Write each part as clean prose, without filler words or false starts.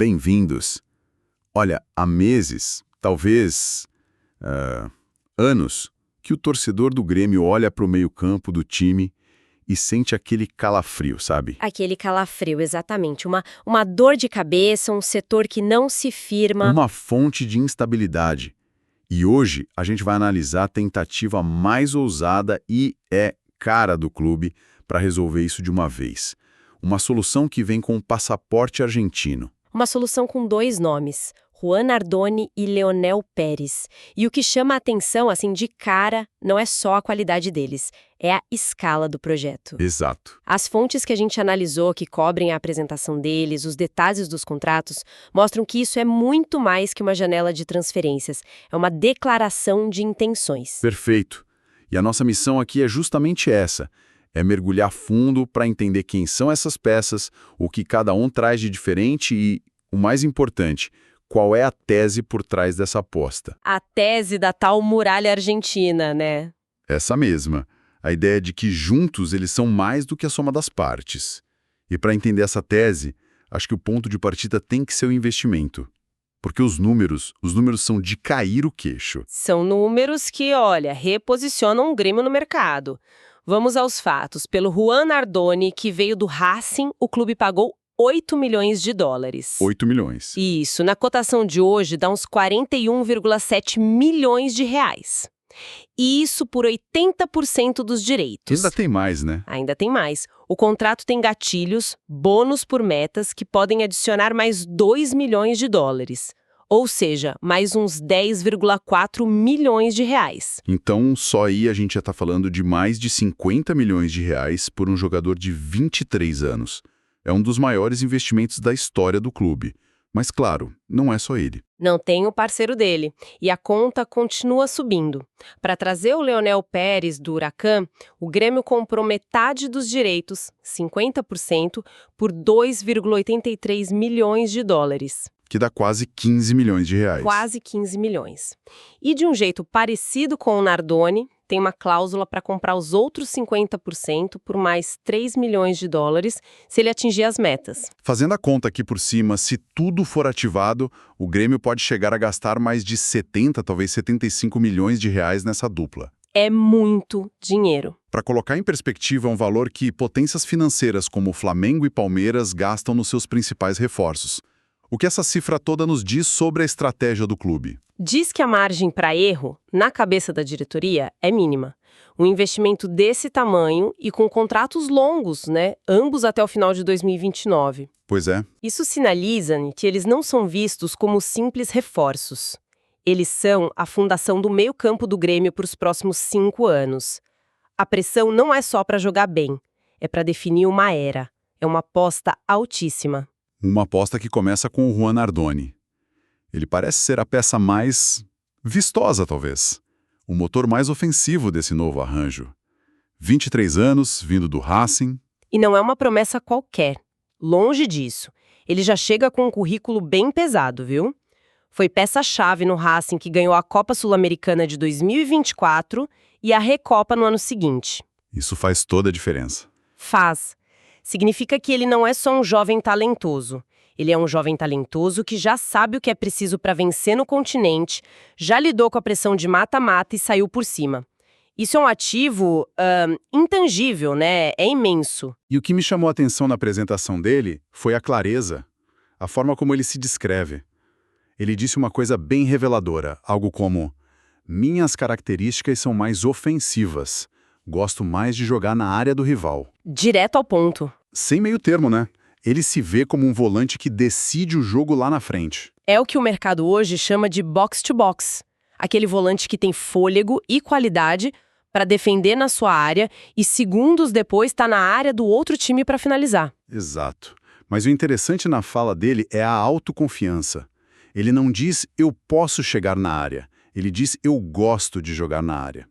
bem-vindos. Olha, há meses, talvez anos, que o torcedor do Grêmio olha para o meio-campo do time e sente aquele calafrio, sabe? Aquele calafrio, exatamente. Uma dor de cabeça, um setor que não se firma. Uma fonte de instabilidade. E hoje a gente vai analisar a tentativa mais ousada e cara do clube para resolver isso de uma vez. Uma solução que vem com um passaporte argentino. Uma solução com 2 nomes, Juan Nardoni e Leonel Pérez. E o que chama a atenção, assim, de cara, não é só a qualidade deles, é a escala do projeto. Exato. As fontes que a gente analisou, que cobrem a apresentação deles, os detalhes dos contratos, mostram que isso é muito mais que uma janela de transferências. É uma declaração de intenções. Perfeito. E a nossa missão aqui é justamente essa. É mergulhar fundo para entender quem são essas peças, o que cada um traz de diferente e, o mais importante, qual é a tese por trás dessa aposta. A tese da tal muralha argentina, né? Essa mesma. A ideia de que juntos eles são mais do que a soma das partes. E para entender essa tese, acho que o ponto de partida tem que ser o investimento. Porque os números são de cair o queixo. São números que, olha, reposicionam o Grêmio no mercado. Vamos aos fatos. Pelo Juan Nardoni, que veio do Racing, o clube pagou 8 milhões de dólares. 8 milhões. Isso, na cotação de hoje dá uns 41,7 milhões de reais. E isso por 80% dos direitos. Ainda tem mais, né? Ainda tem mais. O contrato tem gatilhos, bônus por metas, que podem adicionar mais 2 milhões de dólares. Ou seja, mais uns 10,4 milhões de reais. Então, só aí a gente já está falando de mais de 50 milhões de reais por um jogador de 23 anos. É um dos maiores investimentos da história do clube. Mas, claro, não é só ele. Não tem o parceiro dele. E a conta continua subindo. Para trazer o Leonel Pérez do Huracan, o Grêmio comprou metade dos direitos, 50%, por 2,83 milhões de dólares. Que dá quase 15 milhões de reais. Quase 15 milhões. E de um jeito parecido com o Nardoni, tem uma cláusula para comprar os outros 50% por mais 3 milhões de dólares se ele atingir as metas. Fazendo a conta aqui por cima, se tudo for ativado, o Grêmio pode chegar a gastar mais de 70, talvez 75 milhões de reais nessa dupla. É muito dinheiro. Para colocar em perspectiva, é um valor que potências financeiras como Flamengo e Palmeiras gastam nos seus principais reforços. O que essa cifra toda nos diz sobre a estratégia do clube? Diz que a margem para erro, na cabeça da diretoria, é mínima. Um investimento desse tamanho e com contratos longos, né? Ambos até o final de 2029. Pois é. Isso sinaliza que eles não são vistos como simples reforços. Eles são a fundação do meio-campo do Grêmio para os próximos 5 anos. A pressão não é só para jogar bem, é para definir uma era. É uma aposta altíssima. Uma aposta que começa com o Juan Nardoni. Ele parece ser a peça mais vistosa, talvez. O motor mais ofensivo desse novo arranjo. 23 anos, vindo do Racing. E não é uma promessa qualquer. Longe disso. Ele já chega com um currículo bem pesado, viu? Foi peça-chave no Racing que ganhou a Copa Sul-Americana de 2024 e a Recopa no ano seguinte. Isso faz toda a diferença. Faz. Significa que ele não é só um jovem talentoso. Ele é um jovem talentoso que já sabe o que é preciso para vencer no continente, já lidou com a pressão de mata-mata e saiu por cima. Isso é um ativo intangível, né? É imenso. E o que me chamou a atenção na apresentação dele foi a clareza, a forma como ele se descreve. Ele disse uma coisa bem reveladora, algo como: minhas características são mais ofensivas. Gosto mais de jogar na área do rival. Direto ao ponto. Sem meio termo, né? Ele se vê como um volante que decide o jogo lá na frente. É o que o mercado hoje chama de box-to-box. Aquele volante que tem fôlego e qualidade para defender na sua área e segundos depois está na área do outro time para finalizar. Exato. Mas o interessante na fala dele é a autoconfiança. Ele não diz eu posso chegar na área. Ele diz eu gosto de jogar na área.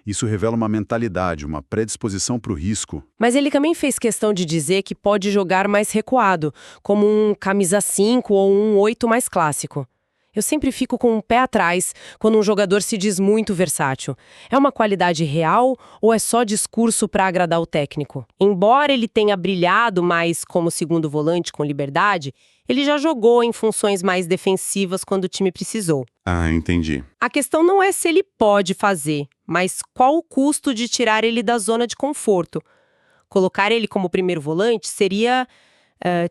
Isso revela uma mentalidade, uma predisposição para o risco. Mas ele também fez questão de dizer que pode jogar mais recuado, como um camisa 5 ou um 8 mais clássico. Eu sempre fico com um pé atrás quando um jogador se diz muito versátil. É uma qualidade real ou é só discurso para agradar o técnico? Embora ele tenha brilhado mais como segundo volante com liberdade, Ele já jogou em funções mais defensivas quando o time precisou. Ah, entendi. A questão não é se ele pode fazer, mas qual o custo de tirar ele da zona de conforto. Colocar ele como primeiro volante seria,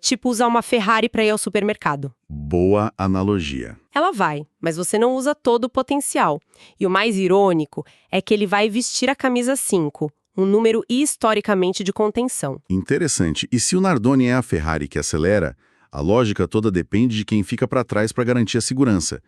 tipo usar uma Ferrari para ir ao supermercado. Boa analogia. Ela vai, mas você não usa todo o potencial. E o mais irônico é que ele vai vestir a camisa 5, um número historicamente de contenção. Interessante. E se o Nardoni é a Ferrari que acelera, a lógica toda depende de quem fica para trás para garantir a segurança.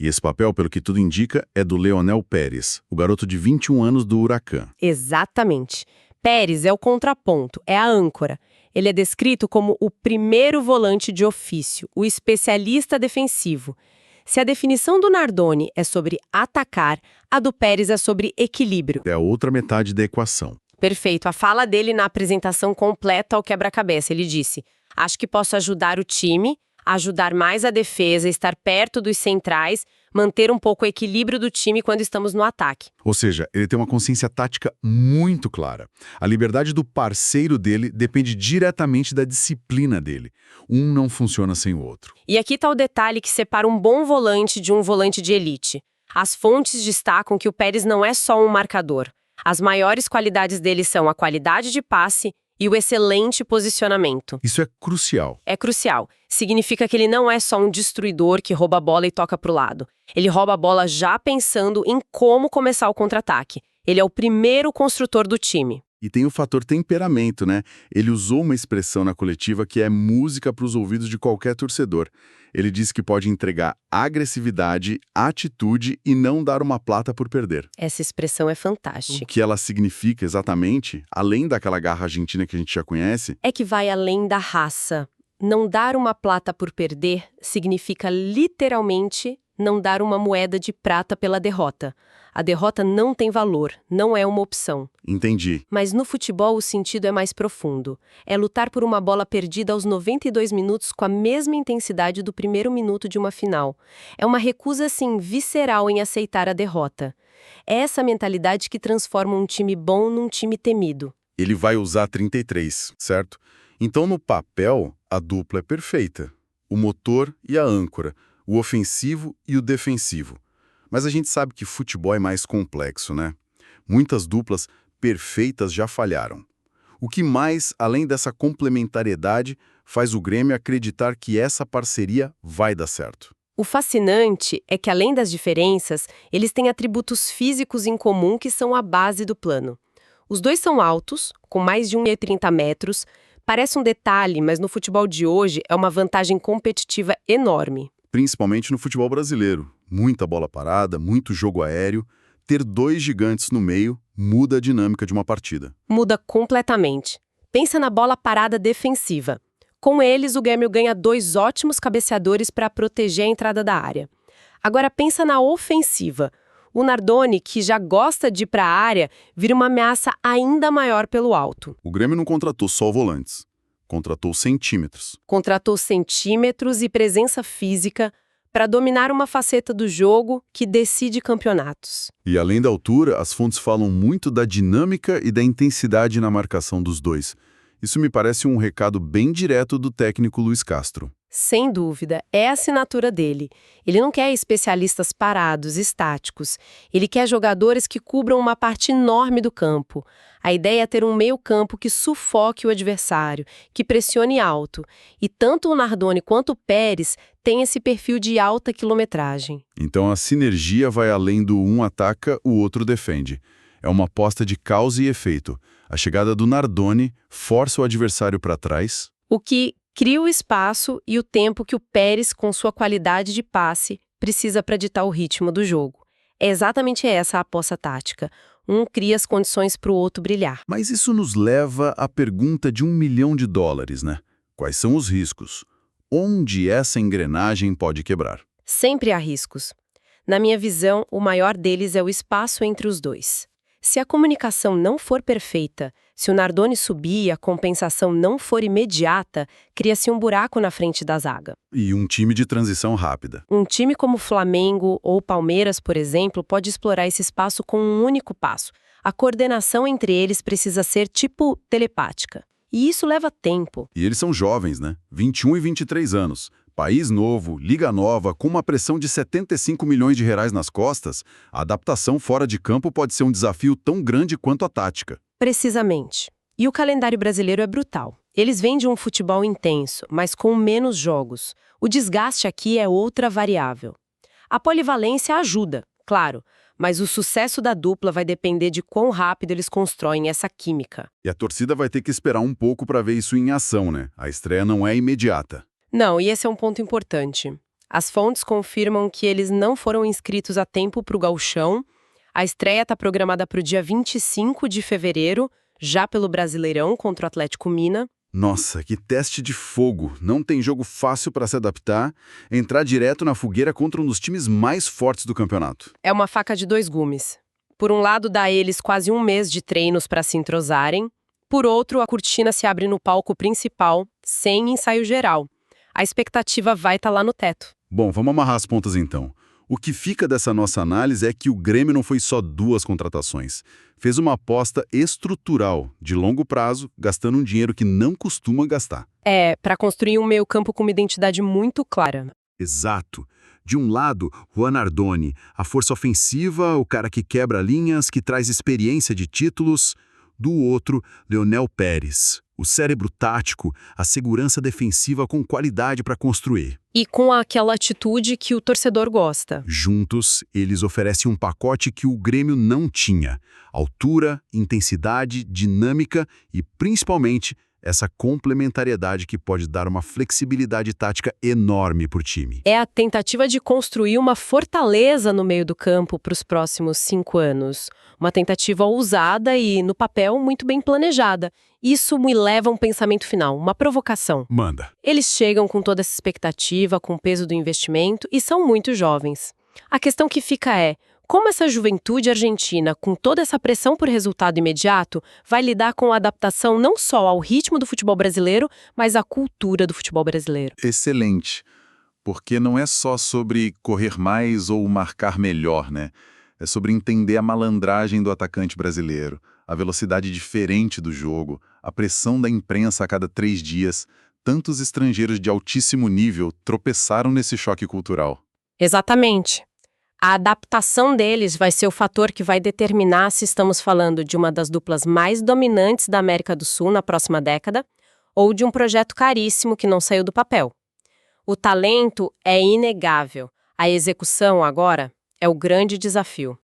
E esse papel, pelo que tudo indica, é do Leonel Pérez, o garoto de 21 anos do Huracan. Exatamente. Pérez é o contraponto, é a âncora. Ele é descrito como o primeiro volante de ofício, o especialista defensivo. Se a definição do Nardoni é sobre atacar, a do Pérez é sobre equilíbrio. É a outra metade da equação. Perfeito. A fala dele na apresentação completa ao quebra-cabeça. Ele disse: acho que posso ajudar o time, ajudar mais a defesa, estar perto dos centrais, manter um pouco o equilíbrio do time quando estamos no ataque. Ou seja, ele tem uma consciência tática muito clara. A liberdade do parceiro dele depende diretamente da disciplina dele. Um não funciona sem o outro. E aqui está o detalhe que separa um bom volante de um volante de elite. As fontes destacam que o Pérez não é só um marcador. As maiores qualidades dele são a qualidade de passe e o excelente posicionamento. Isso é crucial. É crucial. Significa que ele não é só um destruidor que rouba a bola e toca para o lado. Ele rouba a bola já pensando em como começar o contra-ataque. Ele é o primeiro construtor do time. E tem o fator temperamento, né? Ele usou uma expressão na coletiva que é música para os ouvidos de qualquer torcedor. Ele disse que pode entregar agressividade, atitude e não dar uma plata por perder. Essa expressão é O fantástica. que ela significa exatamente, além daquela garra argentina que a gente já conhece, É que vai além da raça. Não dar uma plata por perder significa literalmente não dar uma moeda de prata pela derrota. A derrota não tem valor, não é uma opção. entendi. Mas no futebol o sentido é mais profundo. É lutar por uma bola perdida aos 92 minutos com a mesma intensidade do primeiro minuto de uma final. É uma recusa, assim, visceral em aceitar a derrota. É essa mentalidade que transforma um time bom num time temido. Ele vai usar 33, certo? Então, no papel, a dupla é perfeita. O motor e a âncora, o ofensivo e o defensivo. Mas a gente sabe que futebol é mais complexo, né? Muitas duplas perfeitas já falharam. O que mais, além dessa complementariedade, faz o Grêmio acreditar que essa parceria vai dar certo? O fascinante é que, além das diferenças, eles têm atributos físicos em comum que são a base do plano. Os dois são altos, com mais de 1,30 metros. Parece um detalhe, mas no futebol de hoje é uma vantagem competitiva enorme. Principalmente no futebol brasileiro. Muita bola parada, muito jogo aéreo. Ter dois gigantes no meio muda a dinâmica de uma partida. Muda completamente. Pensa na bola parada defensiva. Com eles, o Grêmio ganha dois ótimos cabeceadores para proteger a entrada da área. Agora pensa na ofensiva. O Nardoni, que já gosta de ir para a área, vira uma ameaça ainda maior pelo alto. O Grêmio não contratou só volantes. Contratou centímetros. Contratou centímetros e presença física para dominar uma faceta do jogo que decide campeonatos. E além da altura, as fontes falam muito da dinâmica e da intensidade na marcação dos dois. Isso me parece um recado bem direto do técnico Luiz Castro. Sem dúvida, é a assinatura dele. Ele não quer especialistas parados, estáticos. Ele quer jogadores que cubram uma parte enorme do campo. A ideia é ter um meio-campo que sufoque o adversário, que pressione alto. E tanto o Nardoni quanto o Pérez têm esse perfil de alta quilometragem. Então a sinergia vai além do um ataca, o outro defende. É uma aposta de causa e efeito. A chegada do Nardoni força o adversário para trás, O que cria o espaço e o tempo que o Pérez, com sua qualidade de passe, precisa para ditar o ritmo do jogo. É exatamente essa a aposta tática. Um cria as condições para o outro brilhar. Mas isso nos leva à pergunta de $1 milhão, né? Quais são os riscos? Onde essa engrenagem pode quebrar? Sempre há riscos. Na minha visão, o maior deles é o espaço entre os dois. Se a comunicação não for perfeita, se o Nardoni subir e a compensação não for imediata, cria-se um buraco na frente da zaga. E um time de transição rápida. Um time como Flamengo ou Palmeiras, por exemplo, pode explorar esse espaço com um único passo. A coordenação entre eles precisa ser tipo telepática. E isso leva tempo. E eles são jovens, né? 21 e 23 anos. País novo, liga nova, com uma pressão de 75 milhões de reais nas costas, a adaptação fora de campo pode ser um desafio tão grande quanto a tática. Precisamente. E o calendário brasileiro é brutal. Eles vêm de um futebol intenso, mas com menos jogos. O desgaste aqui é outra variável. A polivalência ajuda, claro, mas o sucesso da dupla vai depender de quão rápido eles constroem essa química. E a torcida vai ter que esperar um pouco para ver isso em ação, né? A estreia não é imediata. Não, e esse é um ponto importante. As fontes confirmam que eles não foram inscritos a tempo para o Gauchão. A estreia está programada para o dia 25 de fevereiro, já pelo Brasileirão contra o Atlético Minas. Nossa, que teste de fogo! Não tem jogo fácil para se adaptar, entrar direto na fogueira contra um dos times mais fortes do campeonato. É uma faca de dois gumes. Por um lado, dá a eles quase um mês de treinos para se entrosarem. Por outro, a cortina se abre no palco principal, sem ensaio geral. A expectativa vai estar lá no teto. Bom, vamos amarrar as pontas então. O que fica dessa nossa análise é que o Grêmio não foi só 2 contratações. Fez uma aposta estrutural, de longo prazo, gastando um dinheiro que não costuma gastar. Para construir um meio-campo com uma identidade muito clara. Exato. De um lado, Juan Nardoni, a força ofensiva, o cara que quebra linhas, que traz experiência de títulos. Do outro, Leonel Pérez, o cérebro tático, a segurança defensiva com qualidade para construir. E com aquela atitude que o torcedor gosta. Juntos, eles oferecem um pacote que o Grêmio não tinha. Altura, intensidade, dinâmica e, principalmente, essa complementariedade que pode dar uma flexibilidade tática enorme para o time. É a tentativa de construir uma fortaleza no meio do campo para os próximos 5 anos. Uma tentativa ousada e, no papel, muito bem planejada. Isso me leva a um pensamento final, uma provocação. Manda. Eles chegam com toda essa expectativa, com o peso do investimento e são muito jovens. A questão que fica é: como essa juventude argentina, com toda essa pressão por resultado imediato, vai lidar com a adaptação não só ao ritmo do futebol brasileiro, mas à cultura do futebol brasileiro? Excelente, porque não é só sobre correr mais ou marcar melhor, né? É sobre entender a malandragem do atacante brasileiro, a velocidade diferente do jogo, a pressão da imprensa a cada 3 dias. Tantos estrangeiros de altíssimo nível tropeçaram nesse choque cultural. Exatamente. A adaptação deles vai ser o fator que vai determinar se estamos falando de uma das duplas mais dominantes da América do Sul na próxima década ou de um projeto caríssimo que não saiu do papel. O talento é inegável. A execução, agora, é o grande desafio.